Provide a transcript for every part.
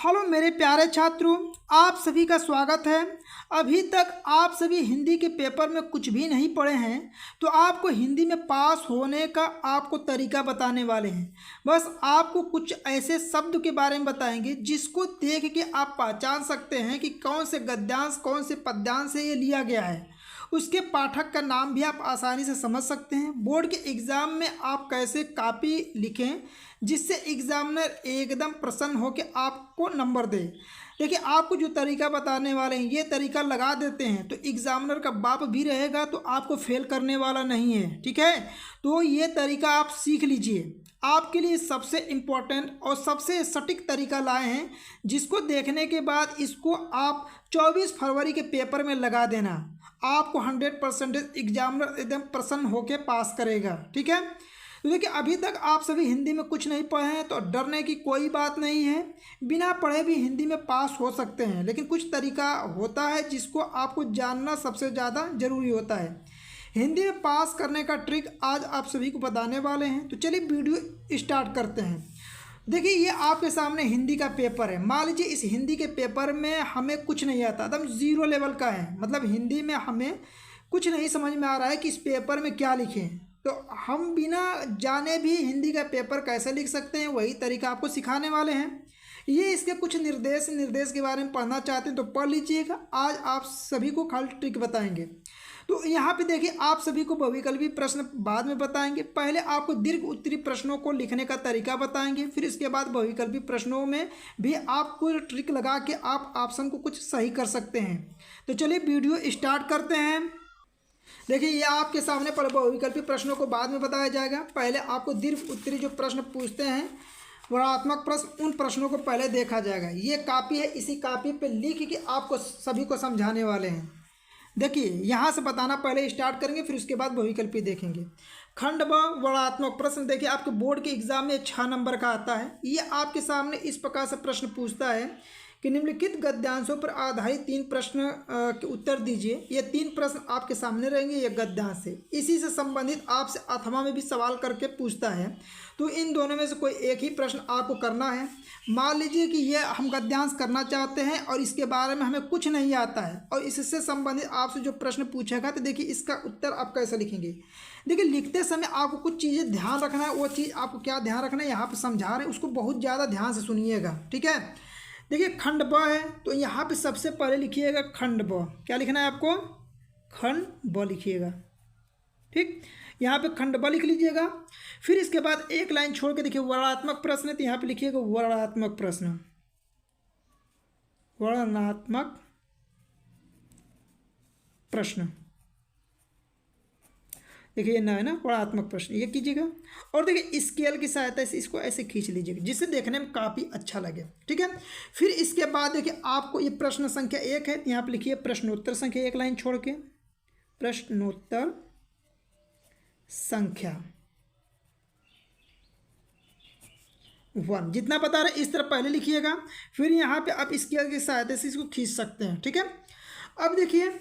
Hello मेरे प्यारे छात्रों, आप सभी का स्वागत है। अभी तक आप सभी हिंदी के पेपर में कुछ भी नहीं पढ़े हैं तो आपको हिंदी में पास होने का आपको तरीका बताने वाले हैं। बस आपको कुछ ऐसे शब्द के बारे में बताएंगे जिसको देख के आप पहचान सकते हैं कि कौन से गद्यांश कौन से पद्यांश से ये लिया गया है। उसके पाठक का नाम भी आप आसानी से समझ सकते हैं। बोर्ड के एग्ज़ाम में आप कैसे कॉपी लिखें जिससे एग्जामिनर एकदम प्रसन्न हो के आपको नंबर दे। देखिए, आपको जो तरीका बताने वाले हैं ये तरीका लगा देते हैं तो एग्जामिनर का बाप भी रहेगा तो आपको फेल करने वाला नहीं है। ठीक है, तो ये तरीका आप सीख लीजिए। आपके लिए सबसे इम्पोर्टेंट और सबसे सटीक तरीका लाए हैं जिसको देखने के बाद इसको आप 24 फरवरी के पेपर में लगा देना। आपको 100% एग्जामिनर एकदम प्रसन्न होकर पास करेगा। ठीक है, तो देखिए, अभी तक आप सभी हिंदी में कुछ नहीं पढ़े हैं तो डरने की कोई बात नहीं है। बिना पढ़े भी हिंदी में पास हो सकते हैं, लेकिन कुछ तरीका होता है जिसको आपको जानना सबसे ज़्यादा ज़रूरी होता है। हिंदी में पास करने का ट्रिक आज आप सभी को बताने वाले हैं। तो चलिए वीडियो स्टार्ट करते हैं। देखिए, ये आपके सामने हिंदी का पेपर है। मान लीजिए इस हिंदी के पेपर में हमें कुछ नहीं आता, एकदम ज़ीरो लेवल का है, मतलब हिंदी में हमें कुछ नहीं समझ में आ रहा है कि इस पेपर में क्या लिखें। तो हम बिना जाने भी हिंदी का पेपर कैसे लिख सकते हैं वही तरीका आपको सिखाने वाले हैं। ये इसके कुछ निर्देश के बारे में पढ़ना चाहते हैं तो पढ़ लीजिएगा। आज आप सभी को खाली ट्रिक बताएंगे। तो यहाँ पे देखिए, आप सभी को बहुविकल्पी प्रश्न बाद में बताएंगे। पहले आपको दीर्घ उत्तरी प्रश्नों को लिखने का तरीका बताएंगे, फिर इसके बाद बहुविकल्पी प्रश्नों में भी आपको ट्रिक लगा के आप ऑप्शन को कुछ सही कर सकते हैं। तो चलिए वीडियो स्टार्ट करते हैं। देखिए, ये आपके सामने पर बहुविकल्पी प्रश्नों को बाद में बताया जाएगा। पहले आपको दीर्घ उत्तरी जो प्रश्न पूछते हैं वर्णनात्मक प्रश्न, उन प्रश्नों को पहले देखा जाएगा। ये कॉपी है, इसी कॉपी पे लिख के आपको सभी को समझाने वाले हैं। देखिए, यहाँ से बताना पहले स्टार्ट करेंगे, फिर उसके बाद बहुविकल्पी देखेंगे। खंड व वर्णनात्मक प्रश्न, देखिए आपके बोर्ड के एग्जाम में 6 नंबर का आता है। ये आपके सामने इस प्रकार से प्रश्न पूछता है कि निम्नलिखित गद्यांशों पर आधारित 3 प्रश्न के उत्तर दीजिए। ये 3 प्रश्न आपके सामने रहेंगे। ये गद्यांश है, इसी से संबंधित आपसे अथवा में भी सवाल करके पूछता है। तो इन दोनों में से कोई एक ही प्रश्न आपको करना है। मान लीजिए कि ये हम गद्यांश करना चाहते हैं और इसके बारे में हमें कुछ नहीं आता है और इससे संबंधित आपसे जो प्रश्न पूछेगा तो देखिए इसका उत्तर आप कैसे लिखेंगे। देखिए, लिखते समय आपको कुछ चीज़ें ध्यान रखना है। वो चीज़ आपको क्या ध्यान रखना है यहाँ पर समझा रहे हैं, उसको बहुत ज़्यादा ध्यान से सुनिएगा। ठीक है, देखिए खंड ब है तो यहाँ पे सबसे पहले लिखिएगा खंड ब। क्या लिखना है आपको? खंड ब लिखिएगा। ठीक, यहाँ पे खंड ब लिख लीजिएगा। फिर इसके बाद एक लाइन छोड़ के देखिए वर्णनात्मक प्रश्न है तो यहाँ पे लिखिएगा वर्णनात्मक प्रश्न। वर्णनात्मक प्रश्न, देखिए ना है ना वर्णनात्मक प्रश्न, ये कीजिएगा। और देखिए स्केल की सहायता से इसको ऐसे खींच लीजिएगा जिससे देखने में काफ़ी अच्छा लगे। ठीक है, फिर इसके बाद देखिए आपको ये प्रश्न संख्या 1 है, यहाँ पे लिखिए प्रश्नोत्तर संख्या, एक लाइन छोड़ के प्रश्नोत्तर संख्या 1, जितना बता रहे इस तरह पहले लिखिएगा। फिर यहाँ पे आप स्केल की सहायता से इसको खींच सकते हैं। ठीक है, अब देखिए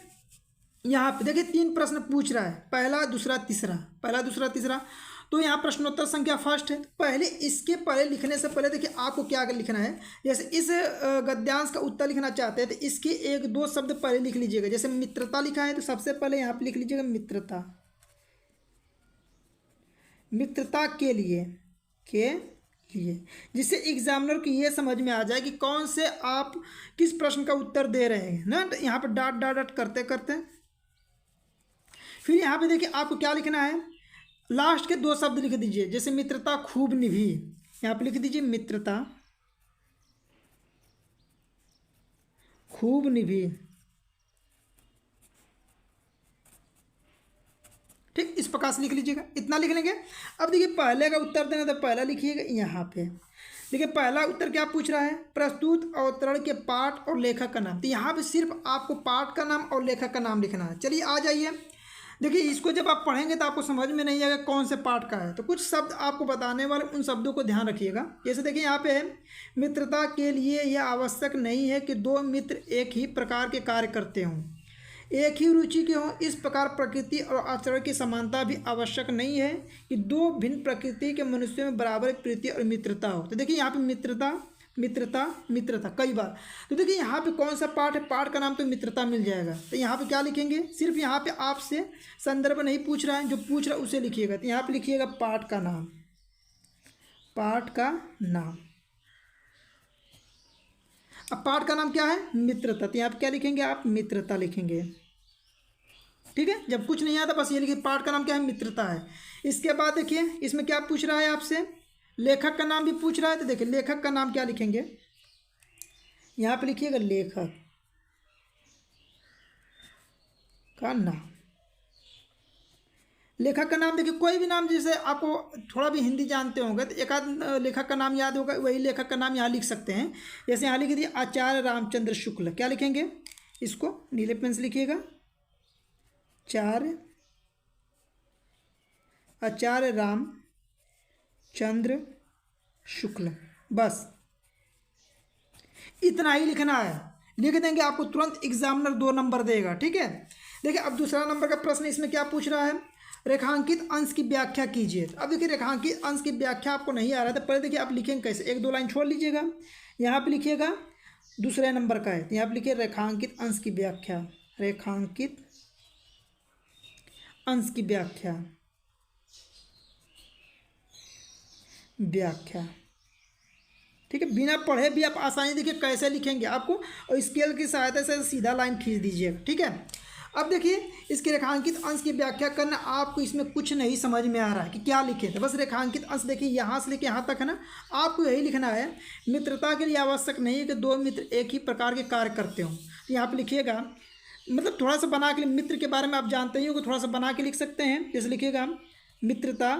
यहाँ पे देखिए 3 प्रश्न पूछ रहा है, पहला दूसरा तीसरा, पहला दूसरा तीसरा। तो यहाँ प्रश्नोत्तर संख्या फर्स्ट है। पहले इसके पहले लिखने से पहले देखिए आपको क्या लिखना है। जैसे इस गद्यांश का उत्तर लिखना चाहते हैं तो इसके 1-2 शब्द पहले लिख लीजिएगा। जैसे मित्रता लिखा है तो सबसे पहले यहाँ पे लिख लीजिएगा मित्रता। मित्रता के लिए जिससे एग्जामिनर को ये समझ में आ जाए कि कौन से आप किस प्रश्न का उत्तर दे रहे हैं ना। तो यहाँ पर डॉट डॉट डॉट करते करते फिर यहाँ पे देखिए आपको क्या लिखना है, लास्ट के 2 शब्द लिख दीजिए। जैसे मित्रता खूब निभी, यहाँ पे लिख दीजिए मित्रता खूब निभी। ठीक, इस प्रकार से लिख लीजिएगा, इतना लिख लेंगे। अब देखिए पहले का उत्तर देना तो पहला लिखिएगा। यहाँ पे देखिए पहला उत्तर क्या पूछ रहा है, प्रस्तुत अवतरण के पाठ और लेखक का नाम। तो यहाँ पे सिर्फ आपको पाठ का नाम और लेखक का नाम लिखना है। चलिए आ जाइए, देखिए इसको जब आप पढ़ेंगे तो आपको समझ में नहीं आएगा कौन से पाठ का है। तो कुछ शब्द आपको बताने वाले, उन शब्दों को ध्यान रखिएगा। जैसे देखिए यहाँ पे है, मित्रता के लिए यह आवश्यक नहीं है कि 2 मित्र एक ही प्रकार के कार्य करते हों, एक ही रुचि के हों। इस प्रकार प्रकृति और आचरण की समानता भी आवश्यक नहीं है कि 2 भिन्न प्रकृति के मनुष्यों में बराबर प्रीति और मित्रता हो। तो देखिए यहाँ पे मित्रता मित्रता, मित्रता कई बार। तो देखिए यहाँ पे कौन सा पाठ है, पाठ का नाम तो मित्रता मिल जाएगा। तो यहाँ पे क्या लिखेंगे, सिर्फ यहाँ पे आपसे संदर्भ नहीं पूछ रहा है, जो पूछ रहा है उसे लिखिएगा। तो यहाँ पे लिखिएगा पाठ का नाम, पाठ का नाम। अब पाठ का नाम क्या है, मित्रता। तो यहाँ पे क्या लिखेंगे आप, मित्रता लिखेंगे। ठीक है, जब कुछ नहीं आता बस ये लिखिए पाठ का नाम क्या है, मित्रता है। इसके बाद देखिए इसमें क्या पूछ रहा है आपसे, लेखक का नाम भी पूछ रहा है। तो देखिए लेखक का नाम क्या लिखेंगे, यहाँ पे लिखिएगा लेखक का नाम। लेखक का नाम देखिए कोई भी नाम, जैसे आपको थोड़ा भी हिंदी जानते होंगे तो एक आध लेखक का नाम याद होगा, वही लेखक का नाम यहाँ लिख सकते हैं। जैसे यहाँ लिख दिए आचार्य रामचंद्र शुक्ल, क्या लिखेंगे, इसको नीले पेन से लिखिएगा, आचार्य रामचंद्र शुक्ल। बस इतना ही लिखना है, लिख देंगे आपको तुरंत एग्जामिनर 2 नंबर देगा। ठीक है, देखिए अब दूसरा नंबर का प्रश्न इसमें क्या पूछ रहा है, रेखांकित अंश की व्याख्या कीजिए। अब देखिए रेखांकित अंश की व्याख्या आपको नहीं आ रहा है तो पहले देखिए आप लिखेंगे कैसे, 1-2 लाइन छोड़ लीजिएगा, यहाँ पे लिखिएगा दूसरे नंबर का है। तो यहाँ पे लिखिए रेखांकित अंश की व्याख्या, रेखांकित अंश की व्याख्या, व्याख्या। ठीक है, बिना पढ़े भी आप आसानी देखिए कैसे लिखेंगे आपको, और स्केल की सहायता से सीधा लाइन खींच दीजिएगा। ठीक है, अब देखिए इसके रेखांकित अंश की व्याख्या करना, आपको इसमें कुछ नहीं समझ में आ रहा है कि क्या लिखे थे। बस रेखांकित अंश देखिए यहाँ से लेके यहाँ तक है ना, आपको यही लिखना है। मित्रता के लिए आवश्यक नहीं है कि 2 मित्र एक ही प्रकार के कार्य करते हों। तो यहाँ पे लिखिएगा, मतलब थोड़ा सा बना के, मित्र के बारे में आप जानते ही हो कि थोड़ा सा बना के लिख सकते हैं। जैसे लिखिएगा मित्रता,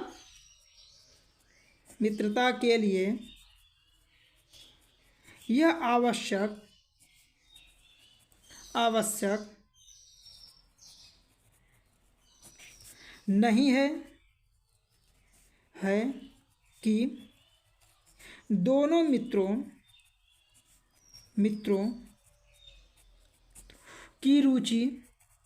मित्रता के लिए यह आवश्यक नहीं है कि दोनों मित्रों की रुचि,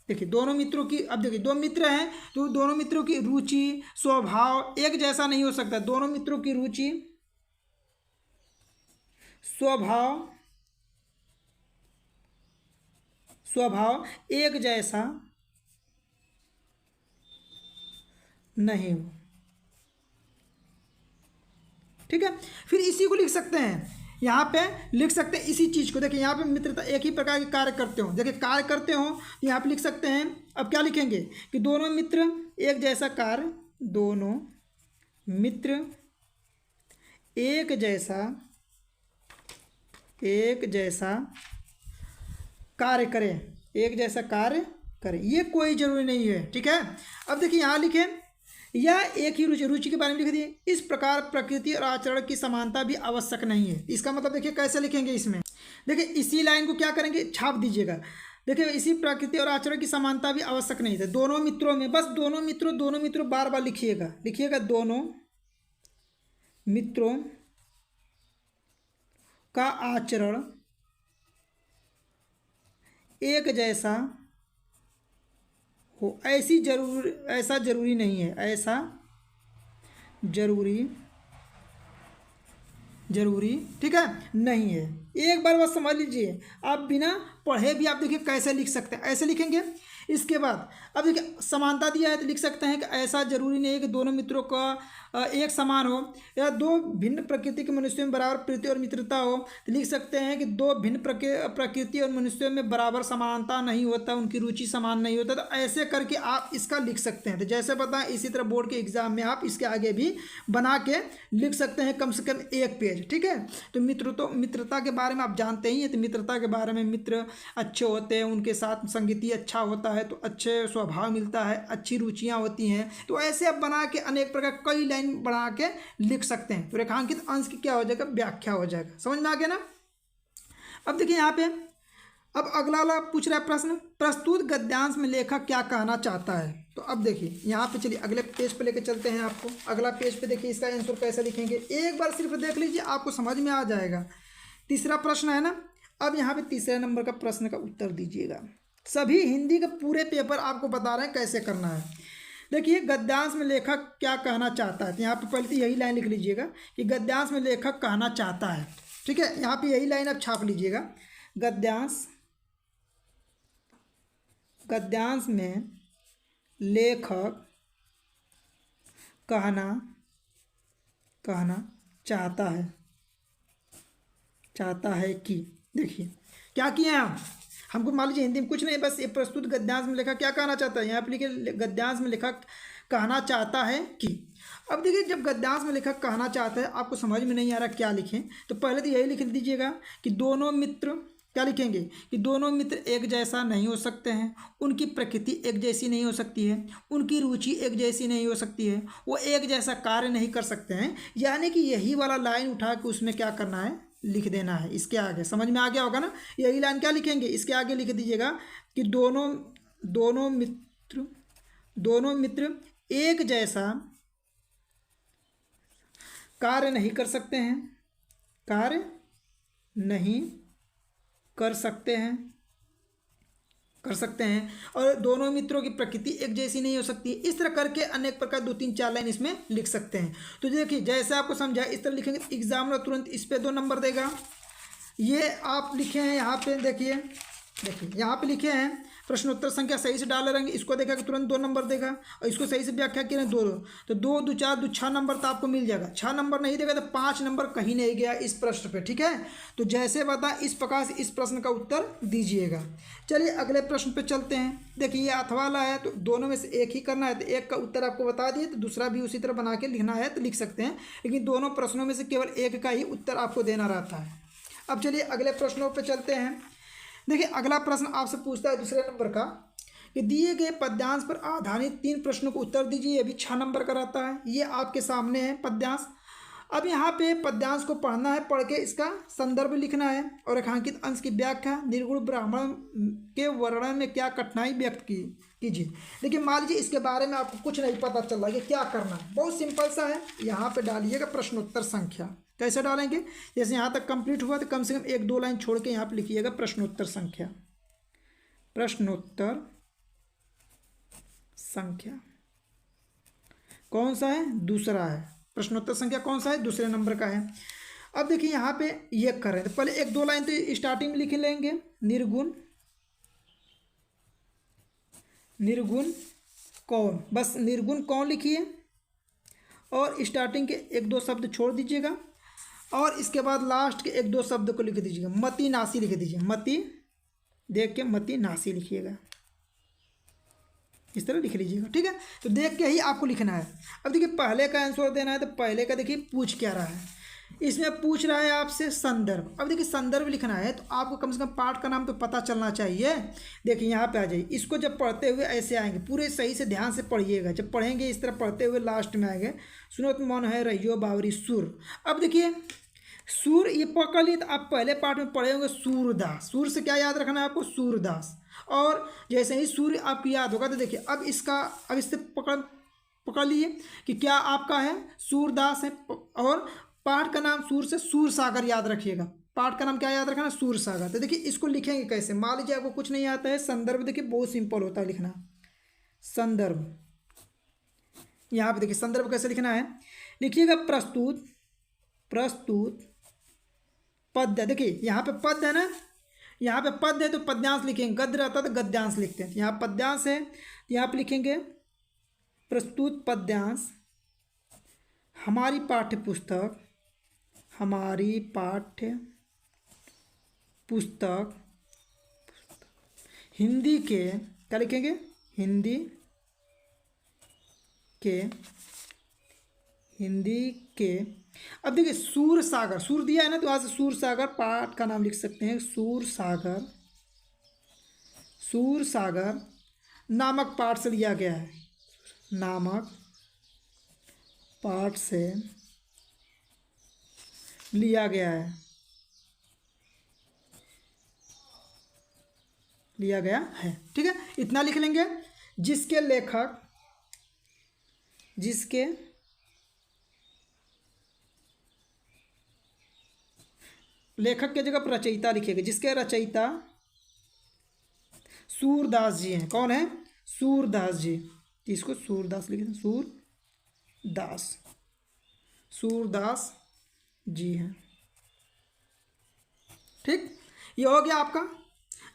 देखिए दोनों मित्रों की, अब देखिए 2 मित्र हैं तो दोनों मित्रों की रुचि स्वभाव एक जैसा नहीं हो सकता। दोनों मित्रों की रुचि स्वभाव एक जैसा नहीं हो। ठीक है, फिर इसी को लिख सकते हैं, यहाँ पे लिख सकते हैं इसी चीज़ को। देखिए यहाँ पे मित्रता एक ही प्रकार के कार्य करते हो, देखिए कार्य करते हो यहाँ पे लिख सकते हैं। अब क्या लिखेंगे कि दोनों मित्र एक जैसा कार्य, दोनों मित्र एक जैसा कार्य करें, एक जैसा कार्य करें, ये कोई ज़रूरी नहीं है। ठीक है, अब देखिए यहाँ लिखें या एक ही रुचि के बारे में लिख दिए। इस प्रकार प्रकृति और आचरण की समानता भी आवश्यक नहीं है। इसका मतलब देखिए कैसे लिखेंगे, इसमें देखिए इसी लाइन को क्या करेंगे, छाप दीजिएगा। देखिए इसी प्रकृति और आचरण की समानता भी आवश्यक नहीं है। दोनों मित्रों में, बस दोनों मित्रों बार बार लिखिएगा दोनों मित्रों का आचरण एक जैसा हो, ऐसा जरूरी नहीं है, ऐसा जरूरी ठीक है नहीं है। एक बार बस समझ लीजिए, आप बिना पढ़े भी आप देखिए कैसे लिख सकते हैं, ऐसे लिखेंगे। इसके बाद अब देखिए समानता दिया है तो लिख सकते हैं कि ऐसा जरूरी नहीं है कि दोनों मित्रों का एक समान हो, या 2 भिन्न प्रकृति के मनुष्यों में बराबर प्रीति और मित्रता हो। तो लिख सकते हैं कि 2 भिन्न प्रकृति और मनुष्यों में बराबर समानता नहीं होता, उनकी रुचि समान नहीं होता। तो ऐसे करके आप इसका लिख सकते हैं। तो जैसे बताएं इसी तरह बोर्ड के एग्जाम में आप इसके आगे भी बना के लिख सकते हैं, कम से कम 1 पेज। ठीक है, तो मित्रता के बारे में आप जानते ही हैं। तो मित्रता के बारे में, मित्र अच्छे होते हैं, उनके साथ संगति अच्छा होता है तो अच्छे स्वभाव मिलता है, अच्छी रुचियाँ होती हैं। तो ऐसे आप बना के अनेक प्रकार कई लाइन बना के लिख सकते हैं। तो रेखांकित अंश की क्या हो जाएगा, व्याख्या हो जाएगा। समझ में आ गया ना। अब देखिए यहाँ पे अब अगला वाला पूछ रहा है प्रश्न, प्रस्तुत गद्यांश में लेखक क्या कहना चाहता है। तो अब देखिए यहाँ पे चलिए अगले पेज पे लेके चलते हैं आपको। अगला पेज पे देखिए इसका आंसर कैसे लिखेंगे, एक बार सिर्फ देख लीजिए, आपको समझ में आ जाएगा। तीसरा प्रश्न है ना, अब यहाँ पे तीसरे नंबर का प्रश्न का उत्तर दीजिएगा। सभी हिंदी का पूरे पेपर आपको बता रहे हैं कैसे करना है। देखिए गद्यांश में लेखक क्या कहना चाहता है। तो यहाँ पे पहले तो यही लाइन लिख लीजिएगा कि गद्यांश में लेखक कहना चाहता है। ठीक है, यहाँ पे यही लाइन आप छाप लीजिएगा। गद्यांश, गद्यांश में लेखक कहना चाहता है कि, देखिए क्या किए हैं हमको मान लीजिए हिंदी में कुछ नहीं, बस ये प्रस्तुत गद्यांश में लेखक क्या कहना चाहता है, यहाँ पे लिखे गद्यांश में लेखक कहना चाहता है कि। अब देखिए जब गद्यांश में लेखक कहना चाहता है, आपको समझ में नहीं आ रहा क्या लिखें, तो पहले तो यही लिख दीजिएगा कि दोनों मित्र, क्या लिखेंगे कि दोनों मित्र एक जैसा नहीं हो सकते हैं, उनकी प्रकृति एक जैसी नहीं हो सकती है, उनकी रुचि एक जैसी नहीं हो सकती है, वो एक जैसा कार्य नहीं कर सकते हैं। यानी कि यही वाला लाइन उठा के उसमें क्या करना है, लिख देना है इसके आगे। समझ में आ गया होगा ना, यही लाइन क्या लिखेंगे, इसके आगे लिख दीजिएगा कि दोनों मित्र एक जैसा कार्य नहीं कर सकते हैं, कार्य नहीं कर सकते हैं और दोनों मित्रों की प्रकृति एक जैसी नहीं हो सकती। इस तरह करके अनेक प्रकार 2-3-4 लाइन इसमें लिख सकते हैं। तो देखिए जैसे आपको समझा इस तरह लिखेंगे, एग्जामिनर तुरंत इस पे 2 नंबर देगा। ये आप लिखे हैं यहाँ पे, देखिए यहाँ पे लिखे हैं प्रश्नोत्तर संख्या सही से डाल रहेंगे, इसको देखा कि तुरंत 2 नंबर देगा, और इसको सही से व्याख्या करें 2, तो 2 2 4 2 6 नंबर तो आपको मिल जाएगा। 6 नंबर नहीं देगा तो 5 नंबर कहीं नहीं गया इस प्रश्न पे, ठीक है। तो जैसे बता इस प्रकार से इस प्रश्न का उत्तर दीजिएगा। चलिए अगले प्रश्न पे चलते हैं। देखिए ये अथवा वाला है, तो दोनों में से एक ही करना है, तो एक का उत्तर आपको बता दिए, तो दूसरा भी उसी तरह बना के लिखना है तो लिख सकते हैं, लेकिन दोनों प्रश्नों में से केवल एक का ही उत्तर आपको देना रहता है। अब चलिए अगले प्रश्नों पर चलते हैं। देखिए अगला प्रश्न आपसे पूछता है दूसरे नंबर का कि दिए गए पद्यांश पर आधारित 3 प्रश्नों को उत्तर दीजिए। ये भी 6 नंबर का रहता है, ये आपके सामने है पद्यांश। अब यहाँ पे पद्यांश को पढ़ना है, पढ़ के इसका संदर्भ लिखना है और रेखांकित अंश की व्याख्या, निर्गुण ब्राह्मण के वर्णन में क्या कठिनाई व्यक्त कीजिए। देखिए मान लीजिए इसके बारे में आपको कुछ नहीं पता चल रहा है कि क्या करना है, बहुत सिंपल सा है। यहाँ पे डालिएगा प्रश्नोत्तर संख्या। कैसे डालेंगे, जैसे यहाँ तक कंप्लीट हुआ तो कम से कम 1-2 लाइन छोड़ के यहाँ पे लिखिएगा प्रश्नोत्तर संख्या। प्रश्नोत्तर संख्या कौन सा है, दूसरा है। प्रश्नोत्तर संख्या कौन सा है, दूसरे नंबर का है। अब देखिए यहाँ पे ये कर रहे हैं, तो पहले 1-2 लाइन तो स्टार्टिंग में लिख लेंगे। निर्गुण कौन, बस निर्गुण कौन लिखिए और स्टार्टिंग के 1-2 शब्द छोड़ दीजिएगा, और इसके बाद लास्ट के 1-2 शब्द को लिख दीजिएगा। मति नासी लिख दीजिए, मति देख के मति नासी लिखिएगा, इस तरह लिख लीजिएगा, ठीक है। तो देख के ही आपको लिखना है। अब देखिए पहले का आंसर देना है, तो पहले का देखिए पूछ क्या रहा है, इसमें पूछ रहा है आपसे संदर्भ। अब देखिए संदर्भ लिखना है तो आपको कम से कम पाठ का नाम तो पता चलना चाहिए। देखिए यहाँ पे आ जाइए, इसको जब पढ़ते हुए ऐसे आएंगे, पूरे सही से ध्यान से पढ़िएगा। जब पढ़ेंगे इस तरह पढ़ते हुए लास्ट में आएंगे, सुनो तो मन है रहियो बावरी सुर। अब देखिए सूर ये पकड़ लिए, तो आप पहले पाठ में पढ़े होंगे सूरदास। सूर से क्या याद रखना है आपको, सूरदास। और जैसे ही सूर्य आपको याद होगा तो देखिए अब इससे पकड़ लिए कि क्या आपका है, सूरदास है। और पाठ का नाम सूर से सूर सागर याद रखिएगा। पाठ का नाम क्या याद रखना, सूर सागर। तो देखिए इसको लिखेंगे कैसे, मान लीजिए आपको कुछ नहीं आता है, संदर्भ देखिए बहुत सिंपल होता है लिखना। संदर्भ, यहाँ पे देखिए संदर्भ कैसे लिखना है, लिखिएगा प्रस्तुत पद्य। देखिए यहाँ पे पद्य है ना, यहाँ पे पद्य है तो पद्यांश लिखेंगे, गद्य रहता तो गद्यांश लिखते हैं। यहाँ पद्यांश है, यहाँ पे लिखेंगे प्रस्तुत पद्यांश हमारी पाठ्य पुस्तक हिंदी के, क्या लिखेंगे, हिंदी के। अब देखिए सूर सागर, सूर दिया है ना, तो वहाँ से सूर सागर पाठ का नाम लिख सकते हैं। सूर सागर नामक पाठ से लिया गया है, नामक पाठ से लिया गया है, ठीक है। इतना लिख लेंगे। जिसके लेखक के जगह पर रचयिता लिखिएगा, जिसके रचयिता सूरदास जी हैं। कौन है, सूरदास जी। इसको सूरदास लिखें, सूरदास जी हैं। ठीक, ये हो गया आपका।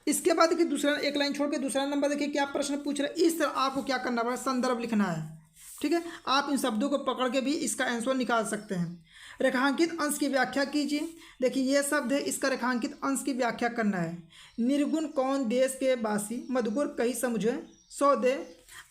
इसके बाद देखिए दूसरा, एक लाइन छोड़ के दूसरा नंबर देखिए क्या प्रश्न पूछ रहे हैं। इस तरह आपको क्या करना पड़ेगा, संदर्भ लिखना है। ठीक है, आप इन शब्दों को पकड़ के भी इसका आंसर निकाल सकते हैं। रेखांकित अंश की व्याख्या कीजिए। देखिए ये शब्द है, इसका रेखांकित अंश की व्याख्या करना है। निर्गुण कौन देश के वासी, मधुपुर कहीं समझे सौदे।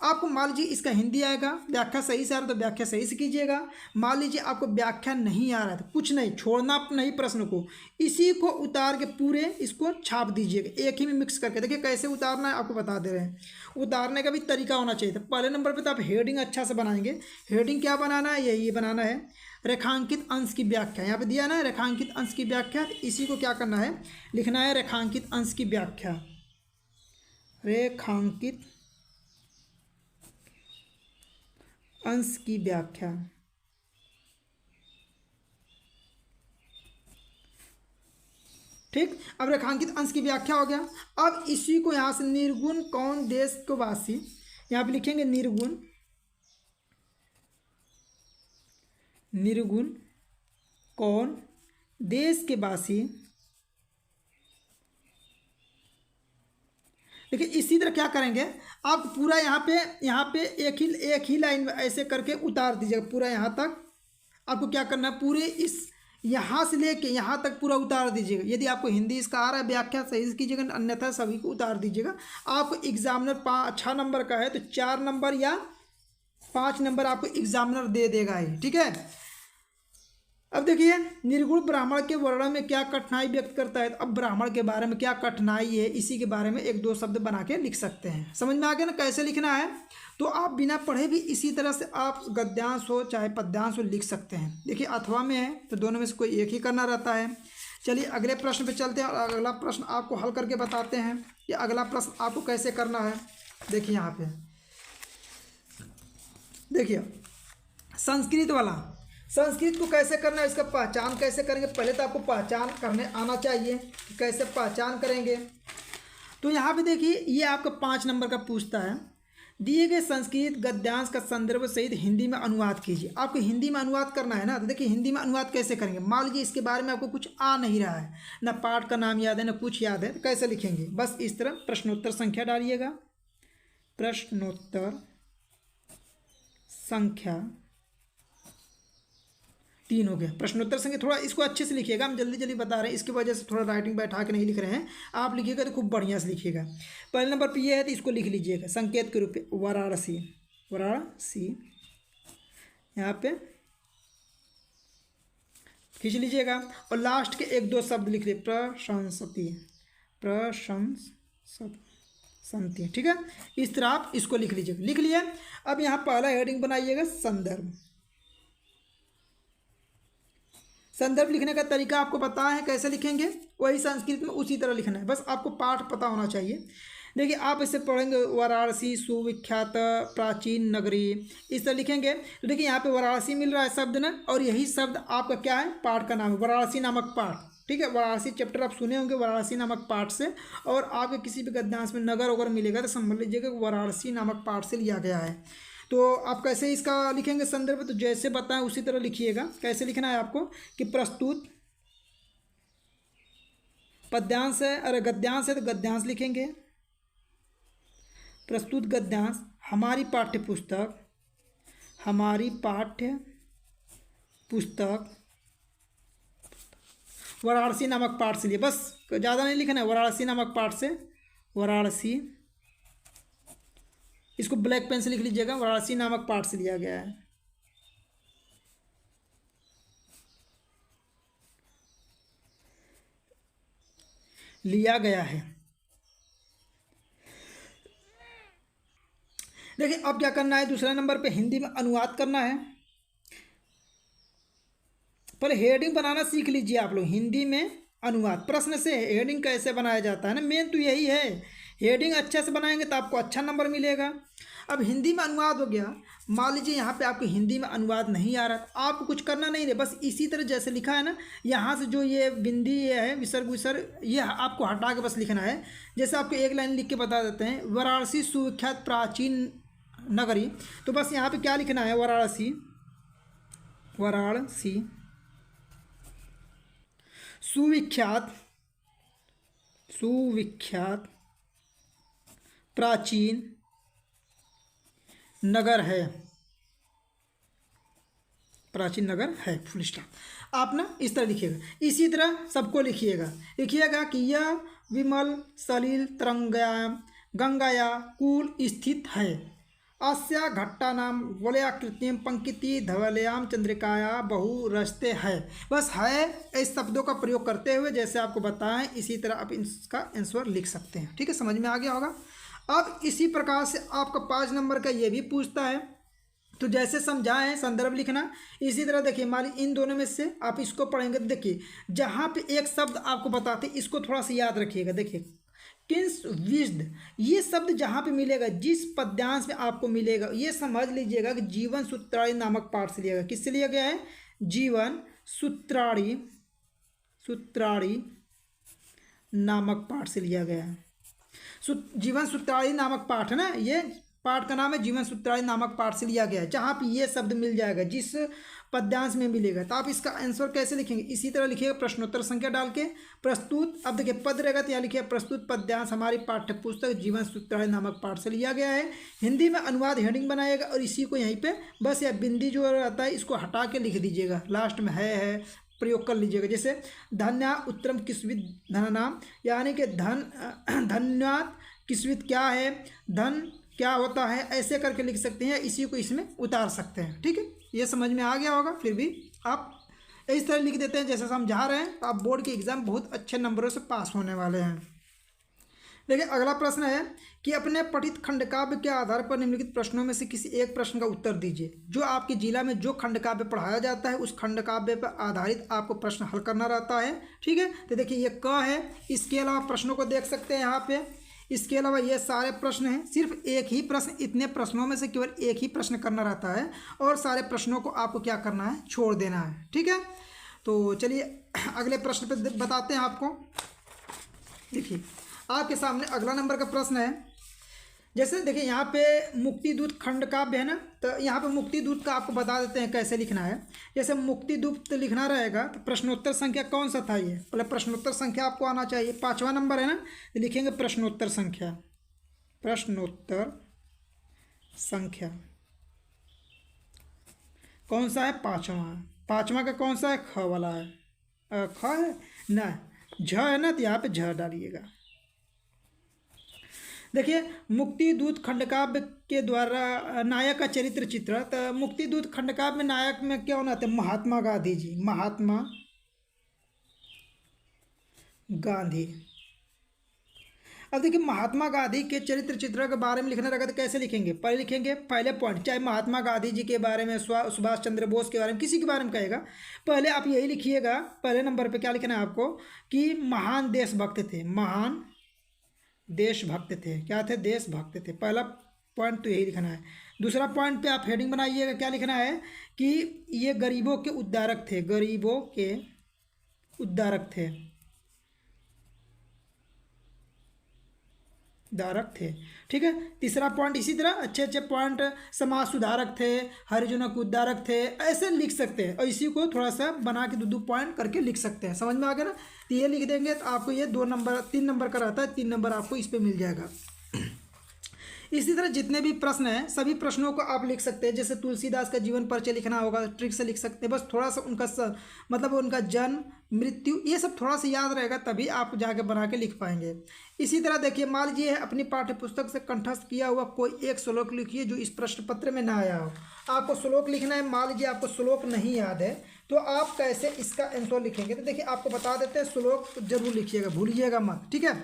आपको मान लीजिए इसका हिंदी आएगा, व्याख्या सही से आ रहा है तो व्याख्या सही से कीजिएगा। मान लीजिए आपको व्याख्या नहीं आ रहा है तो कुछ नहीं, छोड़ना नहीं प्रश्न को, इसी को उतार के पूरे इसको छाप दीजिएगा, एक ही में मिक्स करके। देखिए कैसे उतारना है आपको बता दे रहे हैं, उतारने का भी तरीका होना चाहिए था। पहले नंबर पे तो आप हेडिंग अच्छा से बनाएंगे। हेडिंग क्या बनाना है, ये बनाना है रेखांकित अंश की व्याख्या। यहाँ पे दिया ना रेखांकित अंश की व्याख्या, तो इसी को क्या करना है, लिखना है रेखांकित अंश की व्याख्या। रेखांकित अंश की व्याख्या। ठीक, अब रेखांकित अंश की व्याख्या हो गया। अब इसी को यहाँ से निर्गुण कौन देश के वासी, यहाँ पे लिखेंगे निर्गुण, निर्गुण कौन देश के वासी। देखिए इसी तरह क्या करेंगे, आप पूरा यहाँ पे एक ही लाइन में ऐसे करके उतार दीजिएगा पूरा यहाँ तक। आपको क्या करना है, पूरे इस यहाँ से लेके यहाँ तक पूरा उतार दीजिएगा। यदि आपको हिंदी इसका आ रहा है व्याख्या सही से कीजिएगा, अन्यथा सभी को उतार दीजिएगा। आपको एग्जामिनर 6 नंबर का है तो 4 नंबर या 5 नंबर आपको एग्जामिनर दे देगा ही। ठीक है, अब देखिए निर्गुण ब्राह्मण के वर्णन में क्या कठिनाई व्यक्त करता है। तो अब ब्राह्मण के बारे में क्या कठिनाई है, इसी के बारे में 1-2 शब्द बना के लिख सकते हैं। समझ में आ गया ना कैसे लिखना है। तो आप बिना पढ़े भी इसी तरह से आप गद्यांश हो चाहे पद्यांश हो लिख सकते हैं। देखिए अथवा में है तो दोनों में से कोई एक ही करना रहता है। चलिए अगले प्रश्न पे चलते हैं और अगला प्रश्न आपको हल करके बताते हैं कि अगला प्रश्न आपको कैसे करना है। देखिए यहाँ पे देखिए संस्कृत वाला, संस्कृत को कैसे करना है, इसका पहचान कैसे करेंगे। पहले तो आपको पहचान करने आना चाहिए कि कैसे पहचान करेंगे। तो यहाँ पे देखिए ये आपका 5 नंबर का पूछता है, दिए गए संस्कृत गद्यांश का संदर्भ सहित हिंदी में अनुवाद कीजिए। आपको हिंदी में अनुवाद करना है ना, तो देखिए हिंदी में अनुवाद कैसे करेंगे। मान लीजिए इसके बारे में आपको कुछ आ नहीं रहा है, ना पाठ का नाम याद है ना कुछ याद है, तो कैसे लिखेंगे। बस इस तरह प्रश्नोत्तर संख्या डालिएगा, प्रश्नोत्तर संख्या 3 हो गया। प्रश्नोत्तर संख्या थोड़ा इसको अच्छे से लिखिएगा, हम जल्दी जल्दी बता रहे हैं इसकी वजह से थोड़ा राइटिंग बैठा के नहीं लिख रहे हैं। आप लिखिएगा तो खूब बढ़िया से लिखिएगा। पहले नंबर पे ये है तो इसको लिख लीजिएगा संकेत के रूप में वाराणसी, वाराणसी यहाँ पे खींच लीजिएगा और लास्ट के 1-2 शब्द लिख लीजिए, प्रशंसती, प्रशंसती। ठीक है, इस तरह आप इसको लिख लीजिएगा। लिख लिया। अब यहाँ पहला हेडिंग बनाइएगा संदर्भ। संदर्भ लिखने का तरीका आपको पता है कैसे लिखेंगे, वही संस्कृत में उसी तरह लिखना है, बस आपको पाठ पता होना चाहिए। देखिए आप इसे पढ़ेंगे वाराणसी सुविख्यात प्राचीन नगरी, इस तरह लिखेंगे। तो देखिए यहाँ पे वाराणसी मिल रहा है शब्द ना, और यही शब्द आपका क्या है, पाठ का नाम है, वाराणसी नामक पाठ। ठीक है, वाराणसी चैप्टर आप सुने होंगे वाराणसी नामक पाठ से, और आपके किसी भी गद्यांश में नगर वगैरह मिलेगा तो समझ लीजिएगा वाराणसी नामक पाठ से लिया गया है। तो आप कैसे इसका लिखेंगे संदर्भ, तो जैसे बताएं उसी तरह लिखिएगा। कैसे लिखना है आपको कि प्रस्तुत पद्यांश है, अरे गद्यांश है तो गद्यांश लिखेंगे, प्रस्तुत गद्यांश हमारी पाठ्य पुस्तक, हमारी पाठ्य पुस्तक वाराणसी नामक पाठ से लिए, बस ज़्यादा नहीं लिखना है, वाराणसी नामक पाठ से, वाराणसी, इसको ब्लैक पेन से लिख लीजिएगा, वाराणसी नामक पाठ से लिया गया है। लिया गया है। देखिए अब क्या करना है, दूसरा नंबर पे हिंदी में अनुवाद करना है। पहले हेडिंग बनाना सीख लीजिए आप लोग, हिंदी में अनुवाद। प्रश्न से हेडिंग कैसे बनाया जाता है ना, मेन तो यही है। हेडिंग अच्छे से बनाएंगे तो आपको अच्छा नंबर मिलेगा। अब हिंदी में अनुवाद हो गया, मान लीजिए यहाँ पे आपको हिंदी में अनुवाद नहीं आ रहा, तो आपको कुछ करना नहीं है, बस इसी तरह जैसे लिखा है ना, यहाँ से जो ये बिंदी ये है विसर्ग विसर्ग ये आपको हटा के बस लिखना है। जैसे आपको एक लाइन लिख के बता देते हैं, वाराणसी सुविख्यात प्राचीन नगरी, तो बस यहाँ पे क्या लिखना है, वाराणसी, वाराणसी सुविख्यात सुविख्यात प्राचीन नगर है, प्राचीन नगर है, फुल स्टॉप। आप ना इस तरह लिखिएगा, इसी तरह सबको लिखिएगा कि यह विमल सलिल तरंगायाम गंगाया कूल स्थित है। अस्या घट्टानाम वलयाकृतिम पंक्ति धवलयाम चंद्रिकाया बहु रस्ते है। बस है इस शब्दों का प्रयोग करते हुए जैसे आपको बताएं इसी तरह आप इसका आंसर लिख सकते हैं। ठीक है, समझ में आ गया होगा। अब इसी प्रकार से आपका 5 नंबर का ये भी पूछता है, तो जैसे समझाएं संदर्भ लिखना, इसी तरह देखिए मान ली इन दोनों में से आप इसको पढ़ेंगे तो देखिए जहाँ पे एक शब्द आपको बताते इसको थोड़ा सा याद रखिएगा। देखिए किंस विष्ड, ये शब्द जहाँ पे मिलेगा जिस पद्यांश में आपको मिलेगा ये समझ लीजिएगा कि जीवन सूत्राणी नामक पाठ से लिया गया। किससे लिया गया है? जीवन सूत्राणी नामक पाठ से लिया गया है। जीवन सूत्राणी नामक पाठ है ना, ये पाठ का नाम है जीवन सूत्राणी नामक पाठ से लिया गया है, जहाँ पे ये शब्द मिल जाएगा जिस पद्यांश में मिलेगा। तो आप इसका आंसर कैसे लिखेंगे? इसी तरह लिखिएगा प्रश्नोत्तर संख्या डाल के प्रस्तुत। अब देखिए पद रहेगा तो यहाँ लिखिए प्रस्तुत पद्यांश हमारी पाठ्य पुस्तक जीवन सूत्राणी नामक पाठ से लिया गया है। हिंदी में अनुवाद हेडिंग बनाएगा और इसी को यहीं पे बस या बिंदी जो रहता है इसको हटा के लिख दीजिएगा, लास्ट में है प्रयोग कर लीजिएगा। जैसे धन्या उत्तरम किस्वित धननाम, यानी कि धन्यवाद किस्वित क्या है, धन क्या होता है, ऐसे करके लिख सकते हैं, इसी को इसमें उतार सकते हैं। ठीक है, ये समझ में आ गया होगा। फिर भी आप इस तरह लिख देते हैं जैसे समझा रहे हैं, तो आप बोर्ड के एग्ज़ाम बहुत अच्छे नंबरों से पास होने वाले हैं। देखिए अगला प्रश्न है कि अपने पठित खंडकाव्य के आधार पर निम्नलिखित प्रश्नों में से किसी एक प्रश्न का उत्तर दीजिए। जो आपके जिला में जो खंडकाव्य पढ़ाया जाता है उस खंडकाव्य पर आधारित आपको प्रश्न हल करना रहता है। ठीक है, तो देखिए ये क है, इसके अलावा प्रश्नों को देख सकते हैं यहाँ पे। इसके अलावा ये सारे प्रश्न हैं, सिर्फ एक ही प्रश्न, इतने प्रश्नों में से केवल एक ही प्रश्न करना रहता है और सारे प्रश्नों को आपको क्या करना है? छोड़ देना है। ठीक है, तो चलिए अगले प्रश्न पे बताते हैं आपको। देखिए आपके सामने अगला नंबर का प्रश्न है। जैसे देखिए यहाँ पे मुक्तिदूत खंडकाव्य है ना, तो यहाँ पे मुक्तिदूत का आपको बता देते हैं कैसे लिखना है। जैसे मुक्तिदूत लिखना रहेगा तो प्रश्नोत्तर संख्या कौन सा था? ये पहले प्रश्नोत्तर संख्या आपको आना चाहिए, 5वां नंबर है ना, तो लिखेंगे प्रश्नोत्तर संख्या। प्रश्नोत्तर संख्या कौन सा है? 5वां। 5वां का कौन सा है? ख वाला है। ख है ना, झ है ना, तो यहाँ पे झ डालिएगा। देखिए मुक्तिदूत खंडकाव्य के द्वारा नायक का चरित्र चित्र, तो मुक्तिदूत खंडकाव्य में नायक में क्या होना था? महात्मा गांधी जी, महात्मा गांधी। अब देखिए महात्मा गांधी के चरित्र चित्र के बारे में लिखना रहेगा तो कैसे लिखेंगे? पहले लिखेंगे पहले पॉइंट, चाहे महात्मा गांधी जी के बारे में, सुभाष चंद्र बोस के बारे में, किसी के बारे में कहेगा, पहले आप यही लिखिएगा। पहले नंबर पे क्या लिखना है आपको कि महान देशभक्त थे, महान देशभक्त थे। क्या थे? देशभक्त थे। पहला पॉइंट तो यही लिखना है। दूसरा पॉइंट पे आप हेडिंग बनाइएगा, क्या लिखना है कि ये गरीबों के उद्धारक थे, गरीबों के उद्धारक थे, उद्धारक थे। ठीक है, तीसरा पॉइंट इसी तरह अच्छे अच्छे पॉइंट, समाज सुधारक थे, हरिजनों के उद्धारक थे, ऐसे लिख सकते हैं और इसी को थोड़ा सा बना के 2 पॉइंट करके लिख सकते हैं। समझ में आ गया ना? तो ये लिख देंगे तो आपको ये 2 नंबर 3 नंबर का रहता है, 3 नंबर आपको इस पर मिल जाएगा। इसी तरह जितने भी प्रश्न हैं सभी प्रश्नों को आप लिख सकते हैं। जैसे तुलसीदास का जीवन परिचय लिखना होगा, ट्रिक से लिख सकते हैं, बस थोड़ा सा उनका मतलब उनका जन्म मृत्यु ये सब थोड़ा सा याद रहेगा तभी आप जाके बना के लिख पाएंगे। इसी तरह देखिए मान लीजिए अपनी पाठ्य पुस्तक से कंठस्थ किया हुआ कोई एक श्लोक लिखिए जो इस प्रश्न पत्र में ना आया हो। आपको श्लोक लिखना है, मान लीजिए आपको श्लोक नहीं याद है तो आप कैसे इसका आंसर लिखेंगे? तो देखिए आपको बता देते हैं, श्लोक जरूर लिखिएगा, भूलिएगा मत। ठीक है,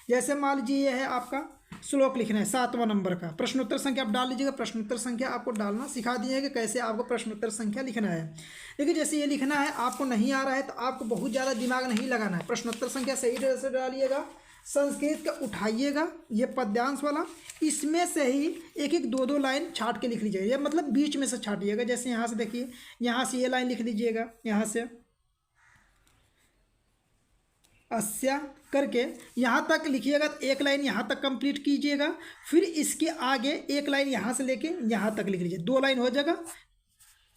जैसे मान लीजिए ये है आपका श्लोक लिखना है 7वां नंबर का, प्रश्नोत्तर संख्या आप डाल लीजिएगा। प्रश्नोत्तर संख्या आपको डालना सिखा दिए कि कैसे आपको प्रश्नोत्तर संख्या लिखना है। देखिए जैसे ये लिखना है आपको नहीं आ रहा है तो आपको बहुत ज़्यादा दिमाग नहीं लगाना है, प्रश्नोत्तर संख्या सही तरह से डालिएगा। संस्कृत का उठाइएगा ये पद्यांश वाला, इसमें से ही एक एक 2 लाइन छाट के लिख लीजिएगा, मतलब बीच में से छाटिएगा। जैसे यहाँ से देखिए, यहाँ से ये लाइन लिख लीजिएगा, यहाँ से अस्या करके यहाँ तक लिखिएगा तो एक लाइन यहाँ तक कंप्लीट कीजिएगा, फिर इसके आगे एक लाइन यहाँ से लेके यहाँ तक लिख लीजिए, 2 लाइन हो जाएगा।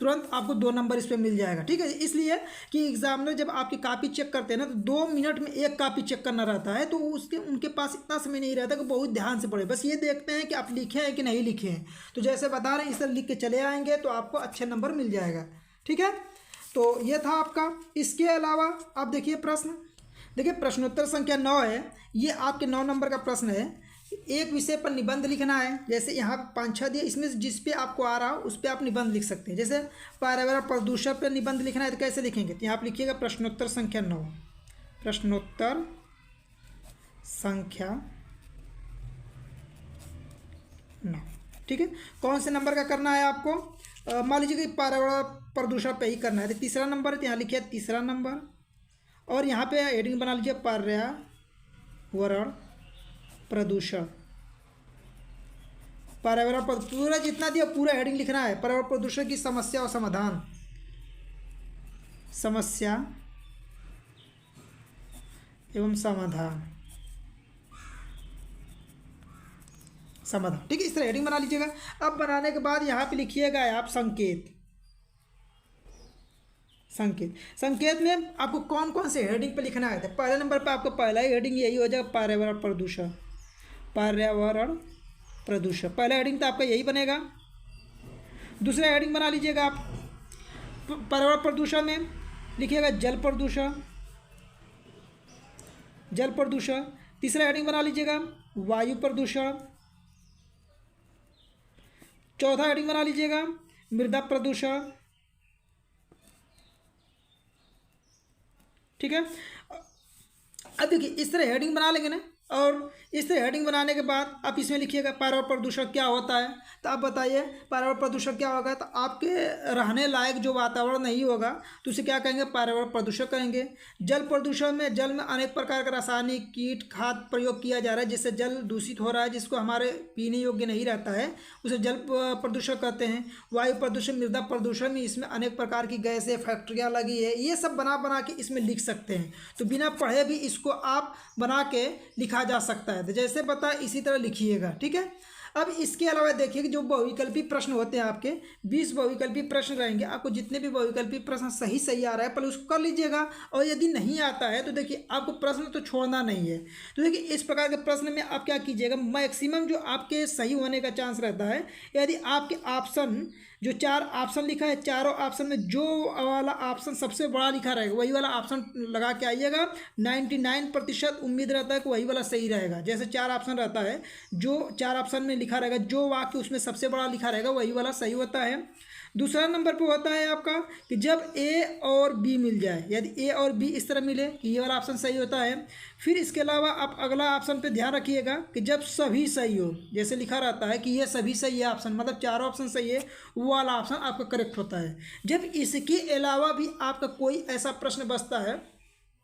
तुरंत आपको 2 नंबर इस पर मिल जाएगा। ठीक है, इसलिए कि एग्जामिनर जब आपकी कापी चेक करते हैं ना, तो 2 मिनट में एक कापी चेक करना रहता है, तो उसके उनके पास इतना समय नहीं रहता कि बहुत ध्यान से पढ़े, बस ये देखते हैं कि आप लिखे हैं कि नहीं लिखे हैं। तो जैसे बता रहे हैं इस तरह लिख के चले आएंगे तो आपको अच्छे नंबर मिल जाएगा। ठीक है, तो ये था आपका। इसके अलावा आप देखिए प्रश्न, देखिए प्रश्नोत्तर संख्या 9 है, ये आपके 9 नंबर का प्रश्न है। एक विषय पर निबंध लिखना है, जैसे यहाँ 5-6 दिए, इसमें जिस पे आपको आ रहा हो उस पर आप निबंध लिख सकते हैं। जैसे पर्यावरण प्रदूषण पर निबंध लिखना है तो कैसे लिखेंगे, तो यहाँ आप लिखिएगा प्रश्नोत्तर संख्या 9, प्रश्नोत्तर संख्या 9। ठीक है, कौन से नंबर का करना है आपको, मान लीजिए कि पर्यावरण प्रदूषण पे ही करना है, तो तीसरा नंबर है, तो यहाँ लिखिए तीसरा नंबर, और यहाँ पे हेडिंग बना लीजिए पर्यावरण प्रदूषण। पर्यावरण पूरा जितना दिया पूरा हेडिंग लिखना है, पर्यावरण प्रदूषण की समस्या और समाधान, समस्या एवं समाधान, समाधान। ठीक है, इस तरह हेडिंग बना लीजिएगा। अब बनाने के बाद यहाँ पे लिखिएगा आप संकेत, संकेत। संकेत में आपको कौन कौन से हेडिंग पे लिखना है, तो पहले नंबर पे आपको पहला ही हेडिंग यही हो जाएगा, पर्यावरण प्रदूषण, पर्यावरण प्रदूषण पहला हेडिंग तो आपका यही बनेगा। दूसरा हेडिंग बना लीजिएगा आप पर्यावरण प्रदूषण में लिखिएगा जल प्रदूषण, जल प्रदूषण। तीसरा हेडिंग बना लीजिएगा वायु प्रदूषण। चौथा हेडिंग बना लीजिएगा मृदा प्रदूषण। ठीक है, अब देखिए इस तरह हेडिंग बना लेंगे ना, और इस तरह हेडिंग बनाने के बाद आप इसमें लिखिएगा पर्यावरण प्रदूषण क्या होता है, तो आप बताइए पर्यावरण प्रदूषण क्या होगा, तो आपके रहने लायक जो वातावरण नहीं होगा तो उसे क्या कहेंगे, पर्यावरण प्रदूषण कहेंगे। जल प्रदूषण में जल में अनेक प्रकार का रासायनिक कीट खाद प्रयोग किया जा रहा है, जिससे जल दूषित हो रहा है, जिसको हमारे पीने योग्य नहीं रहता है, उसे जल प्रदूषण कहते हैं। वायु प्रदूषण, मृदा प्रदूषण में इसमें अनेक प्रकार की गैसें फैक्ट्रियाँ लगी है, ये सब बना बना के इसमें लिख सकते हैं। तो बिना पढ़े भी इसको आप बना के लिखा जा सकता है, तो जैसे बता इसी तरह लिखिएगा। ठीक है, अब इसके अलावा देखिए कि जो बहुविकल्पी प्रश्न होते हैं आपके 20 बहुविकल्पी प्रश्न रहेंगे, आपको जितने भी बहुविकल्पी प्रश्न सही आ रहा है पहले उसको कर लीजिएगा, और यदि नहीं आता है तो देखिए आपको प्रश्न तो छोड़ना नहीं है। तो देखिए इस प्रकार के प्रश्न में आप क्या कीजिएगा, मैक्सिमम जो आपके सही होने का चांस रहता है, यदि आपके ऑप्शन जो 4 ऑप्शन लिखा है, चारों ऑप्शन में जो वाला ऑप्शन सबसे बड़ा लिखा रहेगा वही वाला ऑप्शन लगा के आइएगा। 99% उम्मीद रहता है कि वही वाला सही रहेगा। जैसे 4 ऑप्शन रहता है, जो 4 ऑप्शन में लिखा रहेगा जो वाक्य उसमें सबसे बड़ा लिखा रहेगा वही वाला सही होता है। दूसरा नंबर पे होता है आपका कि जब ए और बी मिल जाए, यदि ए और बी इस तरह मिले कि ये वाला ऑप्शन सही होता है। फिर इसके अलावा आप अगला ऑप्शन पे ध्यान रखिएगा कि जब सभी सही हो, जैसे लिखा रहता है कि ये सभी सही है ऑप्शन, मतलब 4 ऑप्शन सही है, वो वाला ऑप्शन आपका करेक्ट होता है। जब इसके अलावा भी आपका कोई ऐसा प्रश्न बचता है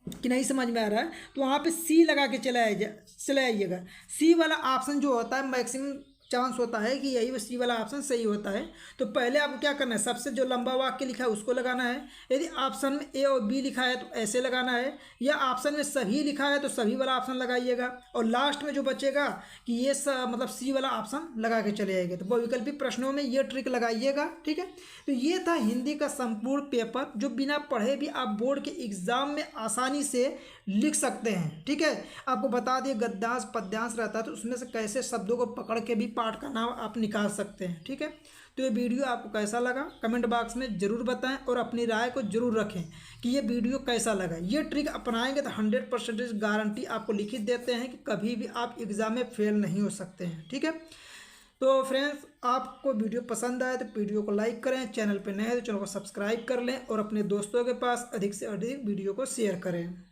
कि नहीं समझ में आ रहा है, तो वहाँ पे सी लगा के चले आइएगा। सी वाला ऑप्शन जो होता है मैक्सिमम चांस होता है कि यही सी वाला ऑप्शन सही होता है। तो पहले आपको क्या करना है, सबसे जो लंबा वाक्य लिखा है उसको लगाना है। यदि ऑप्शन में ए और बी लिखा है तो ऐसे लगाना है, या ऑप्शन में सभी लिखा है तो सभी वाला ऑप्शन लगाइएगा, और लास्ट में जो बचेगा कि ये मतलब सी वाला ऑप्शन लगा के चले आएंगे। तो बहुविकल्पी प्रश्नों में ये ट्रिक लगाइएगा। ठीक है, तो ये था हिंदी का संपूर्ण पेपर, जो बिना पढ़े भी आप बोर्ड के एग्जाम में आसानी से लिख सकते हैं। ठीक है, आपको बता दिए गद्यांश पद्यांश रहता है, तो उसमें से कैसे शब्दों को पकड़ के भी पाठ का नाम आप निकाल सकते हैं। ठीक है, तो ये वीडियो आपको कैसा लगा कमेंट बॉक्स में ज़रूर बताएं, और अपनी राय को ज़रूर रखें कि ये वीडियो कैसा लगा। ये ट्रिक अपनाएंगे तो 100% गारंटी आपको लिखित देते हैं कि कभी भी आप एग्ज़ाम में फेल नहीं हो सकते हैं। ठीक है, तो फ्रेंड्स आपको वीडियो पसंद आए तो वीडियो को लाइक करें, चैनल पर नए हैं तो चैनल को सब्सक्राइब कर लें, और अपने दोस्तों के पास अधिक से अधिक वीडियो को शेयर करें।